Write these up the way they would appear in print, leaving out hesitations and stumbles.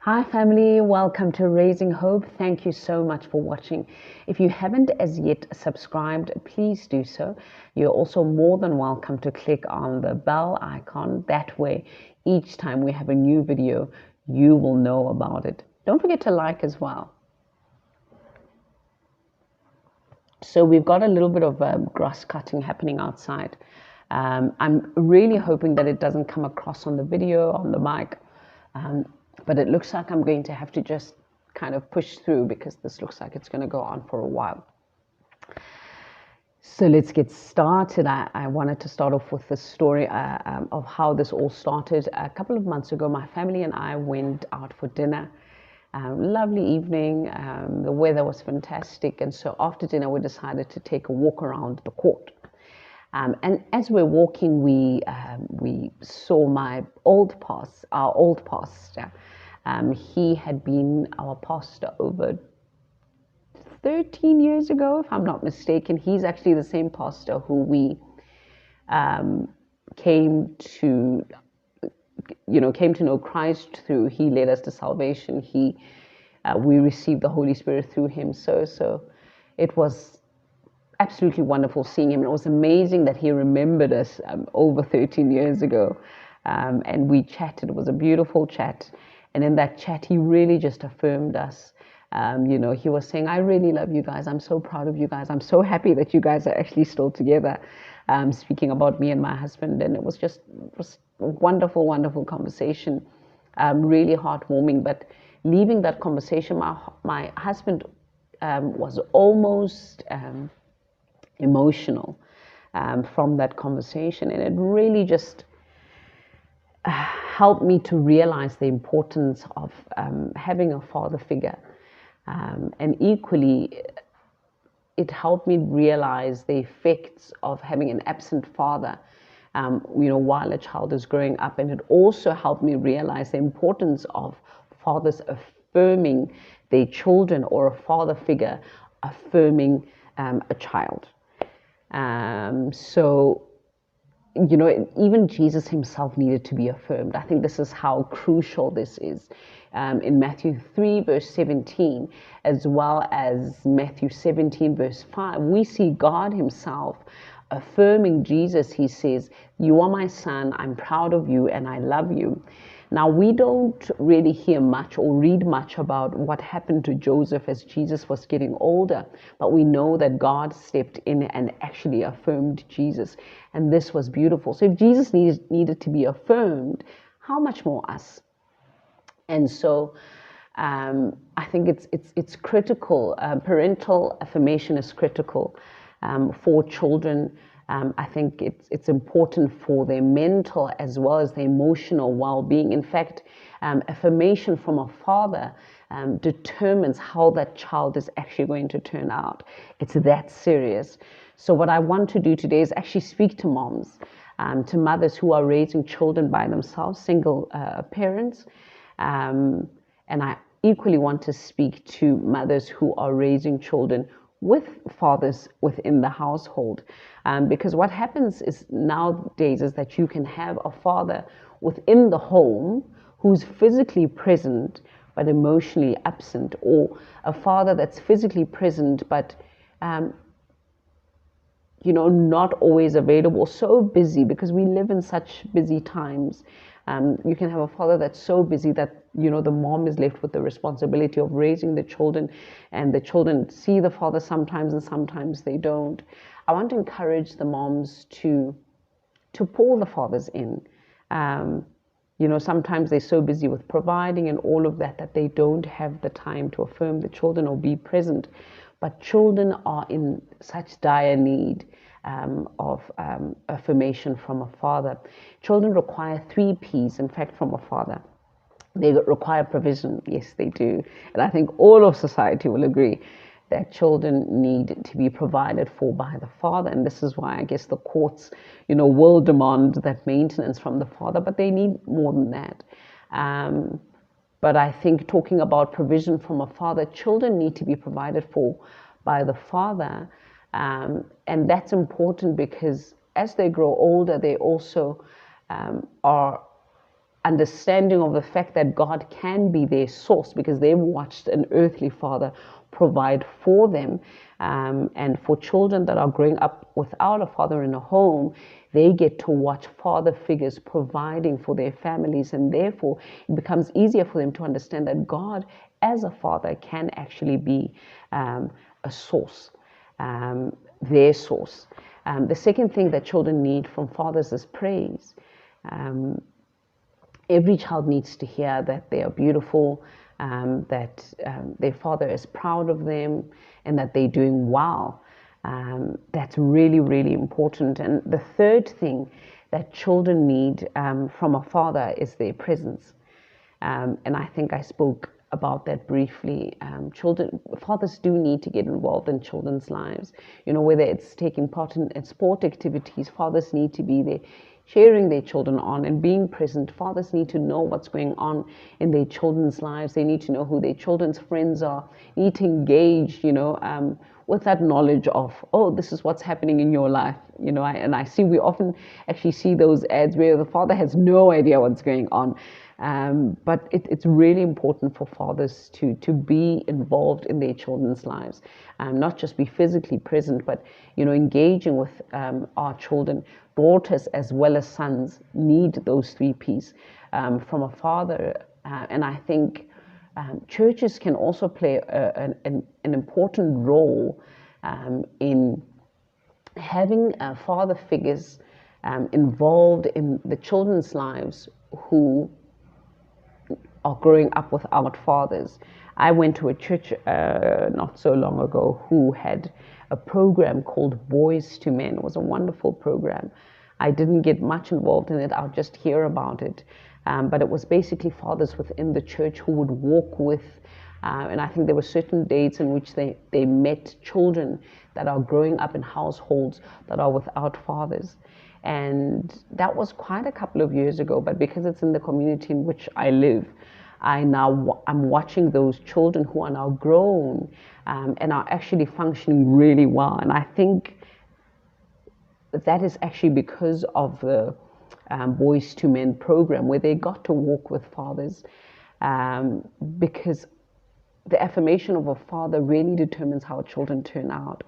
Hi, family. Welcome to Raising Hope. Thank you so much for watching. If you haven't as yet subscribed, please do so. You're also more than welcome to click on the bell icon. That way, each time we have a new video, you will know about it. Don't forget to like as well. So we've got a little bit of grass cutting happening outside. I'm really hoping that it doesn't come across on the video, on the mic. But it looks like I'm going to have to just kind of push through because this looks like it's going to go on for a while. So let's get started. I wanted to start off with the story of how this all started. A couple of months ago, my family and I went out for dinner. Lovely evening. The weather was fantastic. And so after dinner, we decided to take a walk around the court. And as we're walking, we saw our old pastor. He had been our pastor over 13 years ago, if I'm not mistaken. He's actually the same pastor who we came to know Christ through. He led us to salvation. We received the Holy Spirit through him. So it was absolutely wonderful seeing him. It was amazing that he remembered us over 13 years ago. And we chatted. It was a beautiful chat. And in that chat, he really just affirmed us. He was saying, I really love you guys. I'm so proud of you guys. I'm so happy that you guys are actually still together. Speaking about me and my husband. And it was a wonderful, wonderful conversation. Really heartwarming. But leaving that conversation, my husband was almost emotional from that conversation, and it really just helped me to realize the importance of having a father figure, and equally it helped me realize the effects of having an absent father while a child is growing up. And it also helped me realize the importance of fathers affirming their children, or a father figure affirming a child. Even Jesus himself needed to be affirmed. I think this is how crucial this is. In Matthew 3, verse 17, as well as Matthew 17, verse 5, we see God himself affirming Jesus. He says, you are my son, I'm proud of you, and I love you. Now, we don't really hear much or read much about what happened to Joseph as Jesus was getting older, but we know that God stepped in and actually affirmed Jesus, and this was beautiful. So if Jesus needed to be affirmed, how much more us? And so I think it's critical. Parental affirmation is critical for children. I think it's important for their mental as well as their emotional well-being. In fact, affirmation from a father determines how that child is actually going to turn out. It's that serious. So what I want to do today is actually speak to moms, to mothers who are raising children by themselves, single parents. And I equally want to speak to mothers who are raising children with fathers within the household, because what happens is nowadays is that you can have a father within the home who's physically present but emotionally absent, or a father that's physically present but not always available, so busy, because we live in such busy times. You can have a father that's so busy that, the mom is left with the responsibility of raising the children, and the children see the father sometimes and sometimes they don't. I want to encourage the moms to pull the fathers in. Sometimes they're so busy with providing and all of that they don't have the time to affirm the children or be present. But children are in such dire need of affirmation from a father. Children require 3 P's, in fact, from a father. They require provision. Yes, they do. And I think all of society will agree that children need to be provided for by the father. And this is why I guess the courts, will demand that maintenance from the father, but they need more than that. But I think talking about provision from a father, children need to be provided for by the father. And that's important because as they grow older, they also are understanding of the fact that God can be their source because they've watched an earthly father provide for them. And for children that are growing up without a father in a home, they get to watch father figures providing for their families, and therefore it becomes easier for them to understand that God as a father can actually be a source, their source. The second thing that children need from fathers is praise. Every child needs to hear that they are beautiful, that their father is proud of them, and that they're doing well. That's really, really important. And the third thing that children need from a father is their presence. And I think I spoke about that briefly. Fathers do need to get involved in children's lives. Whether it's taking part in sport activities, fathers need to be there, cheering their children on and being present. Fathers need to know what's going on in their children's lives. They need to know who their children's friends are, need to engage, with that knowledge of, oh, this is what's happening in your life. I see, we often actually see those ads where the father has no idea what's going on. But it's really important for fathers to be involved in their children's lives, not just be physically present, but engaging with our children. Daughters as well as sons need those three P's from a father, and I think churches can also play an important role in having father figures involved in the children's lives who are growing up without fathers. I went to a church not so long ago who had a program called Boys to Men. It was a wonderful program. I didn't get much involved in it. I'll just hear about it. But it was basically fathers within the church who would walk with, and I think there were certain dates in which they met children that are growing up in households that are without fathers. And that was quite a couple of years ago, but because it's in the community in which I live, I'm watching those children who are now grown and are actually functioning really well. And I think that is actually because of the Boys to Men program, where they got to walk with fathers, because the affirmation of a father really determines how children turn out.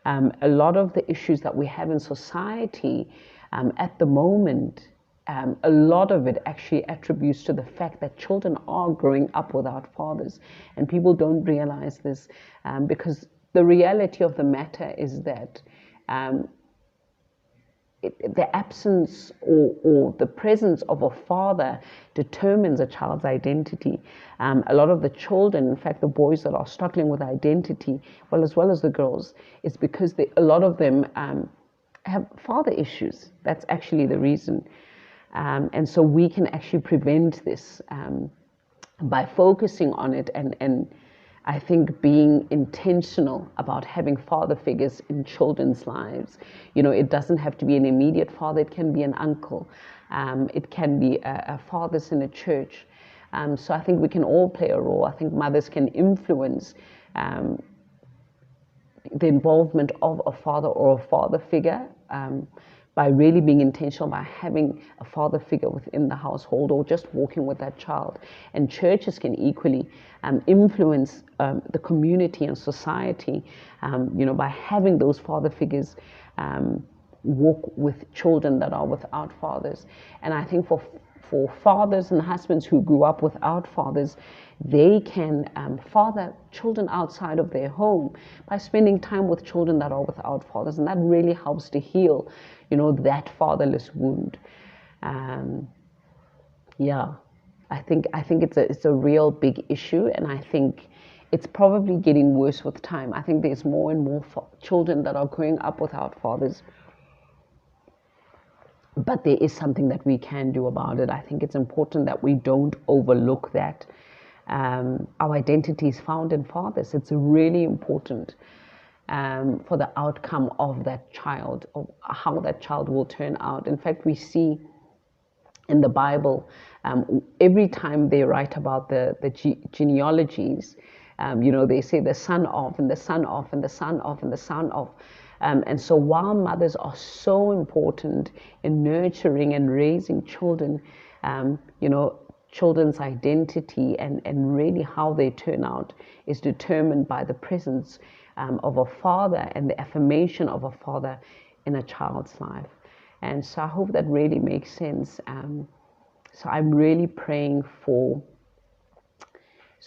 A lot of the issues that we have in society at the moment, a lot of it actually attributes to the fact that children are growing up without fathers. And people don't realize this because the reality of the matter is that the absence or the presence of a father determines a child's identity. A lot of the children, in fact, the boys that are struggling with identity, well, as well as the girls, is because a lot of them have father issues. That's actually the reason. And so we can actually prevent this by focusing on it and I think being intentional about having father figures in children's lives. It doesn't have to be an immediate father. It can be an uncle. It can be a fathers in a church. So I think we can all play a role. I think mothers can influence the involvement of a father or a father figure by really being intentional, by having a father figure within the household or just walking with that child. And churches can equally influence the community and society, by having those father figures walk with children that are without fathers. And I think for fathers and husbands who grew up without fathers, they can father children outside of their home by spending time with children that are without fathers, and that really helps to heal, that fatherless wound. I think it's a real big issue, and I think it's probably getting worse with time. I think there's more and more children that are growing up without fathers. But there is something that we can do about it. I think it's important that we don't overlook that. Our identity is found in fathers. It's really important for the outcome of that child, or how that child will turn out. In fact, we see in the Bible, every time they write about the genealogies, they say the son of, and the son of, and the son of, and the son of. And so while mothers are so important in nurturing and raising children, Children's identity and really how they turn out is determined by the presence of a father and the affirmation of a father in a child's life. And so I hope that really makes sense. So I'm really praying for,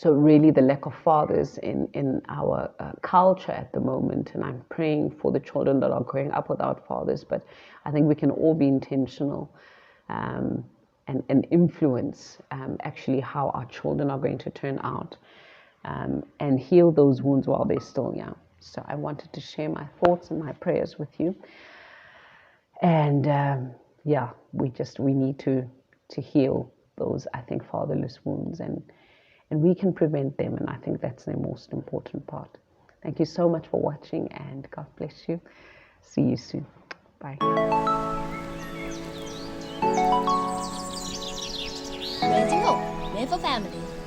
really the lack of fathers in our culture at the moment. And I'm praying for the children that are growing up without fathers. But I think we can all be intentional and influence actually how our children are going to turn out and heal those wounds while they're still young. So I wanted to share my thoughts and my prayers with you. And we need to heal those, I think, fatherless wounds, and we can prevent them, and I think that's the most important part. Thank you so much for watching, and God bless you. See you soon. Bye. Raising Hope with a Family.